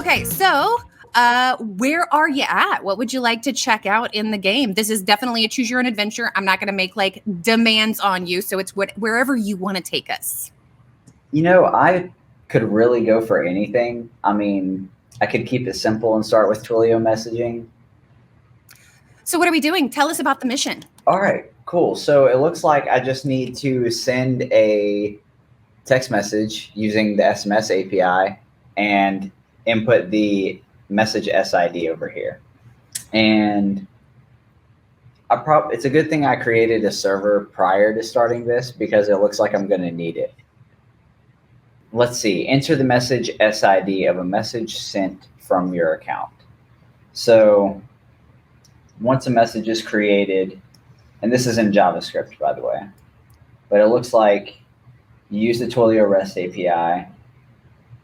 Okay, so where are you at? What would you like to check out in the game? This is definitely a choose your own adventure. I'm not going to make like demands on you, so it's wherever you want to take us. I could really go for anything. I mean, I could keep it simple and start with Twilio messaging. So what are we doing? Tell us about the mission. All right, cool. So it looks like I just need to send a text message using the SMS API and input the message SID over here. And it's a good thing I created a server prior to starting this because it looks like I'm going to need it. Let's see, enter the message SID of a message sent from your account. So once a message is created, and this is in JavaScript, by the way, but it looks like you use the Twilio REST API.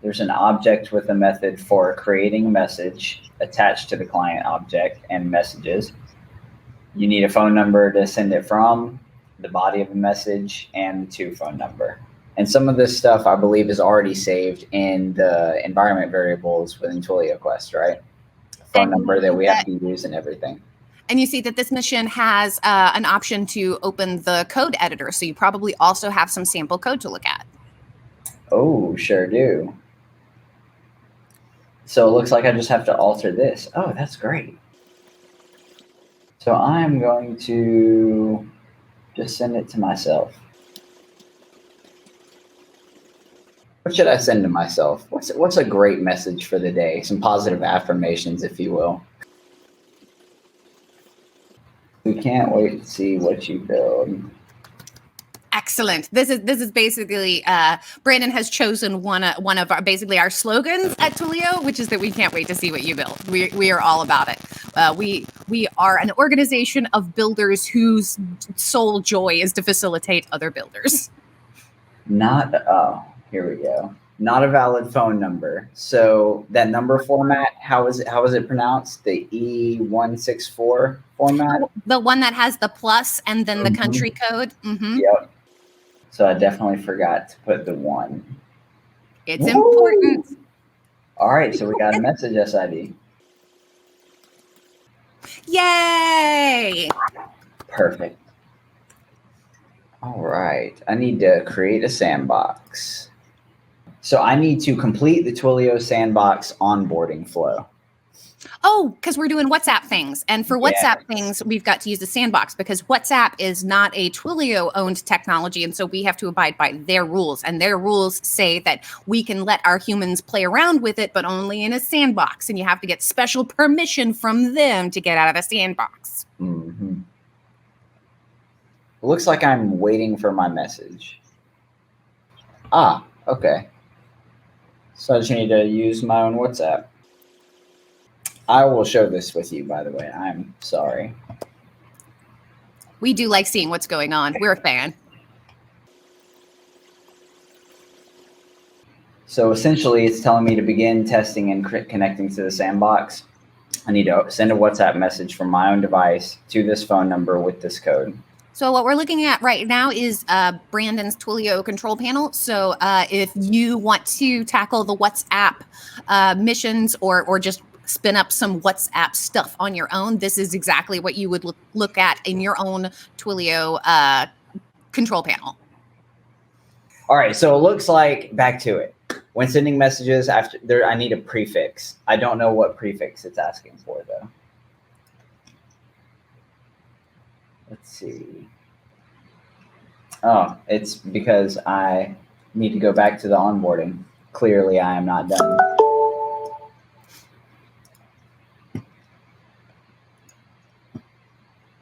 There's an object with a method for creating a message attached to the client object and messages. You need a phone number to send it from, the body of the message, and the to phone number. And some of this stuff, I believe, is already saved in the environment variables within TwilioQuest, right? Phone number that we have to use and everything. And you see that this mission has an option to open the code editor. So you probably also have some sample code to look at. Oh, sure do. So it looks like I just have to alter this. Oh, that's great. So I'm going to just send it to myself. What should I send to myself? What's a great message for the day? Some positive affirmations, if you will. We can't wait to see what you build. Excellent. This is basically Brandon has chosen one of our basically our slogans at Twilio, which is that we can't wait to see what you build. We are all about it. We are an organization of builders whose sole joy is to facilitate other builders. Here we go. Not a valid phone number. So that number format, how is it pronounced? The E164 format? The one that has the plus and then the country code. Yep. So I definitely forgot to put the 1. It's important. All right, so we got a message SID. Yay! Perfect. All right, I need to create a sandbox. So I need to complete the Twilio Sandbox onboarding flow. Oh, because we're doing WhatsApp things. And for WhatsApp things, we've got to use the Sandbox because WhatsApp is not a Twilio-owned technology. And so we have to abide by their rules. And their rules say that we can let our humans play around with it, but only in a sandbox. And you have to get special permission from them to get out of the sandbox. Mm-hmm. It looks like I'm waiting for my message. Okay. So I just need to use my own WhatsApp. I will show this with you, by the way. I'm sorry. We do like seeing what's going on. We're a fan. So essentially, it's telling me to begin testing and connecting to the sandbox. I need to send a WhatsApp message from my own device to this phone number with this code. So what we're looking at right now is Brandon's Twilio control panel. So if you want to tackle the WhatsApp missions or just spin up some WhatsApp stuff on your own, this is exactly what you would look at in your own Twilio control panel. All right, so it looks like, back to it. When sending messages, I need a prefix. I don't know what prefix it's asking for, though. Let's see. Oh, it's because I need to go back to the onboarding. Clearly, I am not done.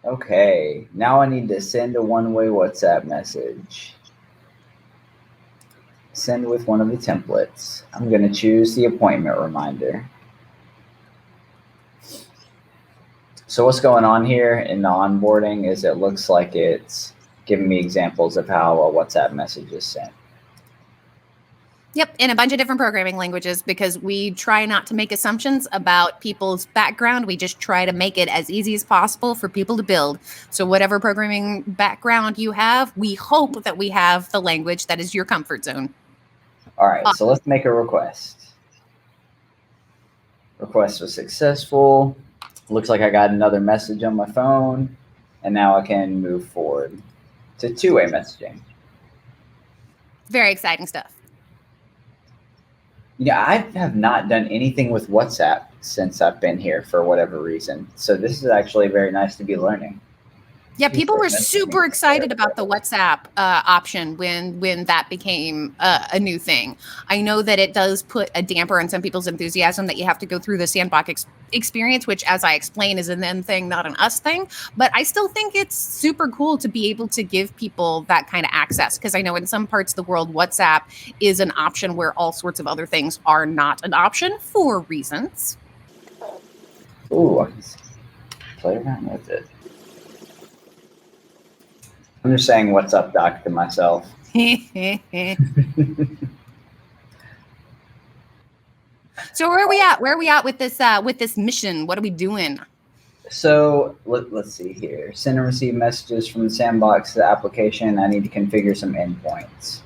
Okay, now I need to send a one-way WhatsApp message. Send with one of the templates. I'm going to choose the appointment reminder. So what's going on here in the onboarding is it looks like it's giving me examples of how a WhatsApp message is sent. Yep, in a bunch of different programming languages because we try not to make assumptions about people's background. We just try to make it as easy as possible for people to build. So whatever programming background you have, we hope that we have the language that is your comfort zone. All right, so let's make a request. Request was successful. Looks like I got another message on my phone, and now I can move forward to two-way messaging. Very exciting stuff. Yeah, I have not done anything with WhatsApp since I've been here for whatever reason. So this is actually very nice to be learning. Yeah, people were super excited about the WhatsApp option when that became a new thing. I know that it does put a damper on some people's enthusiasm that you have to go through the Sandbox experience, which, as I explain, is a them thing, not an us thing. But I still think it's super cool to be able to give people that kind of access, because I know in some parts of the world, WhatsApp is an option where all sorts of other things are not an option for reasons. Ooh, I can play around with it. I'm just saying what's up, Doc, to myself. So where are we at? Where are we at with this mission? What are we doing? So let's see here. Send and receive messages from the Sandbox to the application. I need to configure some endpoints.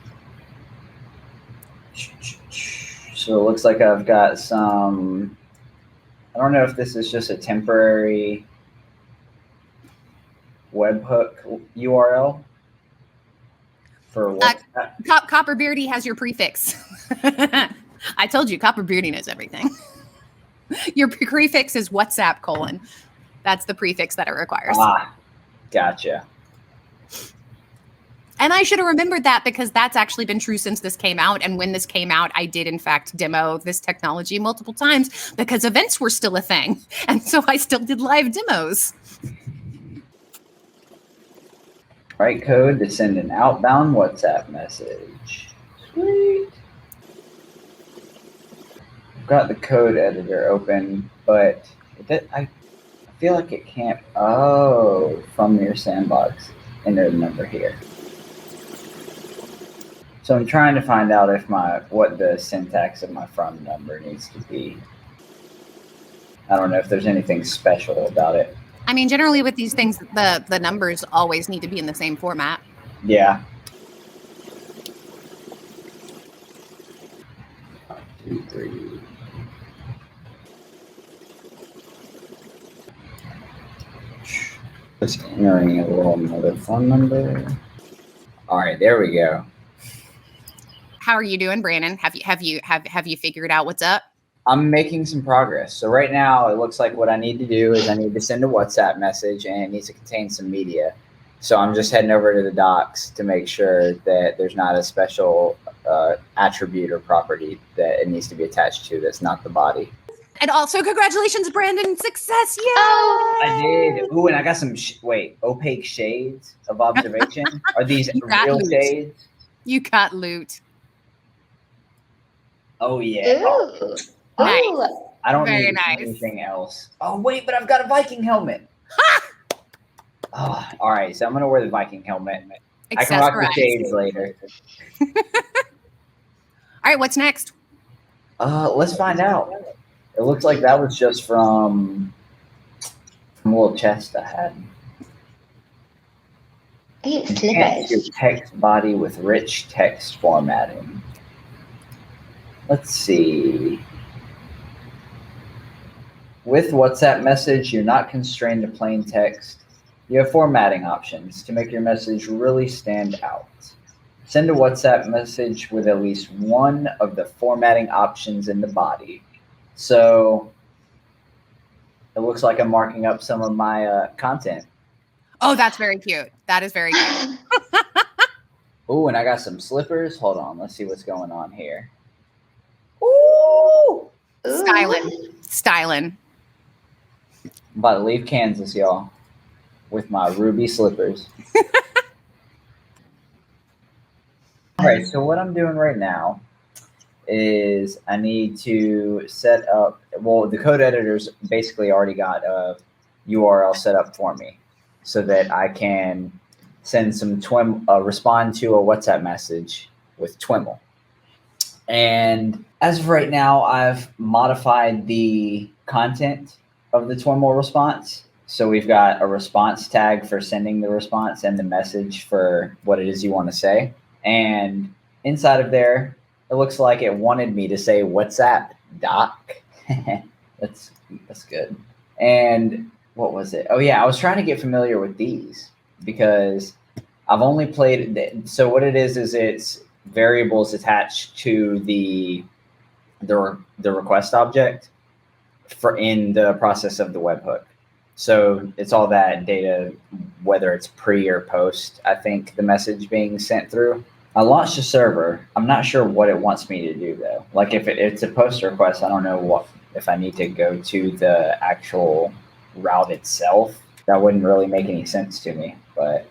So it looks like I've got some, I don't know if this is just a temporary webhook URL for WhatsApp. Copperbeardy has your prefix. I told you, Copperbeardy knows everything. Your prefix is WhatsApp : That's the prefix that it requires. Ah, gotcha. And I should have remembered that, because that's actually been true since this came out. And when this came out, I did, in fact, demo this technology multiple times because events were still a thing. And so I still did live demos. Write code to send an outbound WhatsApp message. Sweet. I've got the code editor open, but I feel like it can't. Oh, from your Sandbox. Enter the number here. So I'm trying to find out if what the syntax of my from number needs to be. I don't know if there's anything special about it. I mean, generally with these things, the numbers always need to be in the same format. Yeah. 1, 2, 3. Just entering a little another phone number. All right, there we go. How are you doing, Brandon? Have you figured out what's up? I'm making some progress. So right now, it looks like what I need to do is I need to send a WhatsApp message, and it needs to contain some media. So I'm just heading over to the docs to make sure that there's not a special attribute or property that it needs to be attached to that's not the body. And also, congratulations, Brandon! Success! Yay! I did. Ooh, and I got some opaque shades of observation. Are these real shades? You got loot. Oh yeah. Ooh. Nice. I don't need anything else. Oh wait, but I've got a Viking helmet. Oh, all right, so I'm gonna wear the Viking helmet. I can rock the shades later. All right, what's next? Let's find out. It looks like that was just from a little chest I had. Enhance your text body with rich text formatting. Let's see. With WhatsApp message, you're not constrained to plain text. You have formatting options to make your message really stand out. Send a WhatsApp message with at least one of the formatting options in the body. So it looks like I'm marking up some of my content. Oh, that's very cute. That is very cute. Ooh, and I got some slippers. Hold on. Let's see what's going on here. Ooh! Styling. I'm about to leave Kansas, y'all, with my ruby slippers. All right, so what I'm doing right now is I need to set up, well, the code editor's basically already got a URL set up for me so that I can send some respond to a WhatsApp message with TWIML. And as of right now, I've modified the content of the TWIML response. So we've got a response tag for sending the response and the message for what it is you want to say. And inside of there, it looks like it wanted me to say WhatsApp doc. That's good. And what was it? Oh yeah, I was trying to get familiar with these because I've only played. So what it is it's variables attached to the request object for in the process of the webhook. So it's all that data, whether it's pre or post. I think the message being sent through. I launched a server. I'm not sure what it wants me to do though. Like if it's a post request, I don't know what if I need to go to the actual route itself. That wouldn't really make any sense to me. But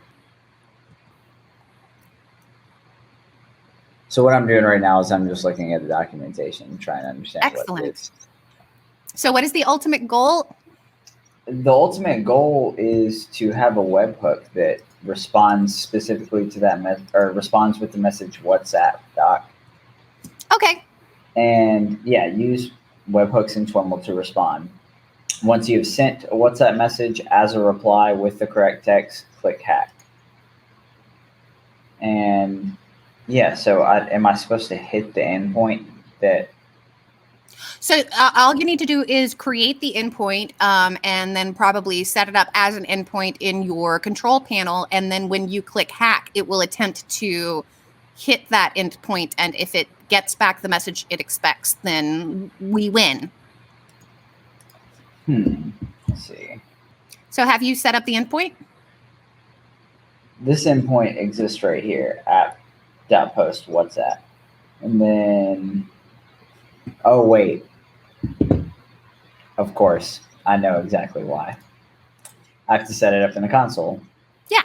so what I'm doing right now is I'm just looking at the documentation, trying to understand what it is. So what is the ultimate goal? The ultimate goal is to have a webhook that responds specifically to that or responds with the message WhatsApp doc. Okay. And yeah, use webhooks in TWIML to respond. Once you've sent a WhatsApp message as a reply with the correct text, click hack. And yeah, so am I supposed to hit the endpoint that? So all you need to do is create the endpoint and then probably set it up as an endpoint in your control panel. And then when you click hack, it will attempt to hit that endpoint. And if it gets back the message it expects, then we win. Let's see. So have you set up the endpoint? This endpoint exists right here, app.post WhatsApp. And then, oh wait, of course, I know exactly why. I have to set it up in the console. Yeah.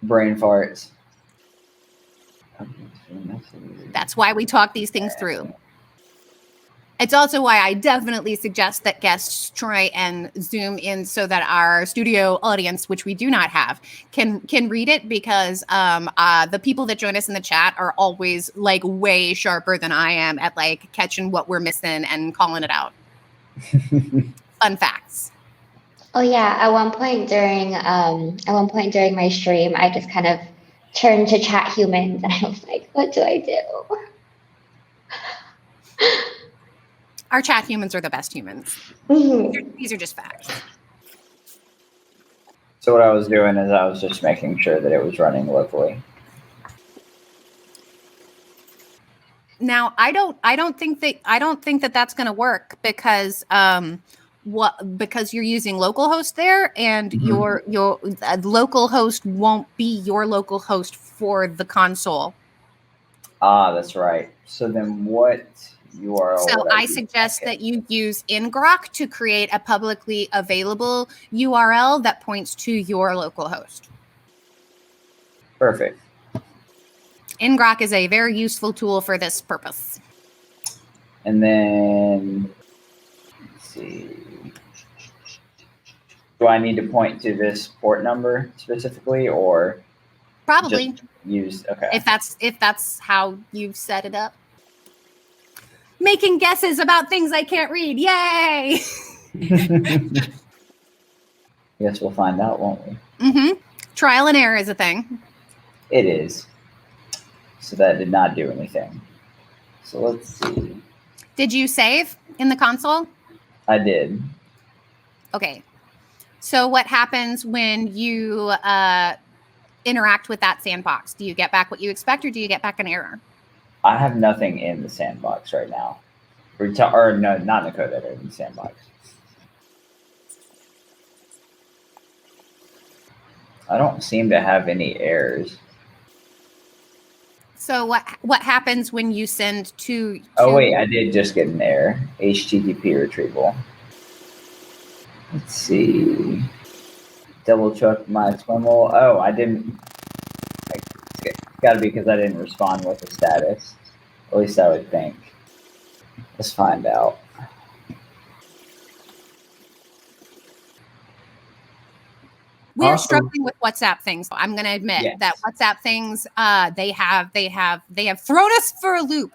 Brain farts. That's why we talk these things through. It's also why I definitely suggest that guests try and zoom in so that our studio audience, which we do not have, can read it, because the people that join us in the chat are always like way sharper than I am at like catching what we're missing and calling it out. Fun facts. Oh yeah, at one point during my stream, I just kind of turned to chat humans and I was like, what do I do? Our chat humans are the best humans. Mm-hmm. These are just facts. So what I was doing is I was just making sure that it was running locally. Now, I don't think that that's going to work because because you're using localhost there, and your local host won't be your local host for the console. Ah, that's right. So then what URL? So I suggest that you use ngrok to create a publicly available URL that points to your local host. Perfect. ngrok is a very useful tool for this purpose. And then, let's see. Do I need to point to this port number specifically, or probably just use? Okay. If that's how you've set it up. Making guesses about things I can't read. Yay! Guess we'll find out, won't we? Mm-hmm. Trial and error is a thing. It is. So that did not do anything. So let's see. Did you save in the console? I did. Okay. So what happens when you interact with that sandbox? Do you get back what you expect, or do you get back an error? I have nothing in the sandbox right now. Or no, not in the code editor, in the sandbox. I don't seem to have any errors. So what happens when you send to Oh wait, I did just get an error. HTTP retrieval. Let's see. Double check my TWIML. Oh, I didn't. It's got to be because I didn't respond with the status. At least I would think. Let's find out. We're struggling with WhatsApp things. I'm going to admit that WhatsApp things, they have thrown us for a loop.